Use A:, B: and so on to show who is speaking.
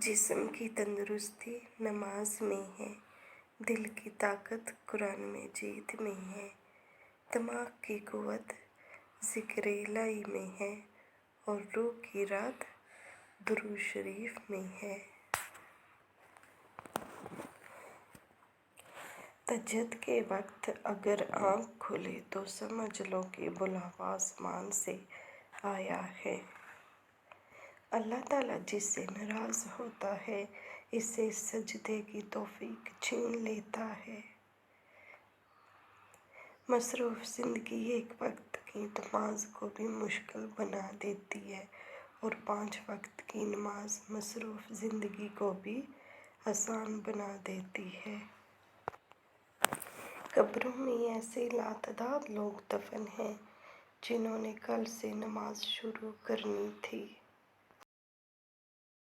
A: جسم کی تندرستی نماز میں ہے، دل کی طاقت قرآن میں جیت میں ہے، دماغ کی قوت ذکر الہی میں ہے اور روح کی راحت درود شریف میں ہے۔ تہجد کے وقت اگر آنکھ کھلے تو سمجھ لو کہ بلاوا آسمان سے آیا ہے۔ اللہ تعالیٰ جس سے ناراض ہوتا ہے اس سے سجدے کی توفیق چھین لیتا ہے۔ مصروف زندگی ایک وقت کی نماز کو بھی مشکل بنا دیتی ہے اور 5 وقت کی نماز مصروف زندگی کو بھی آسان بنا دیتی ہے۔ قبروں میں ایسے لاتعداد لوگ دفن ہیں جنہوں نے کل سے نماز شروع کرنی تھی۔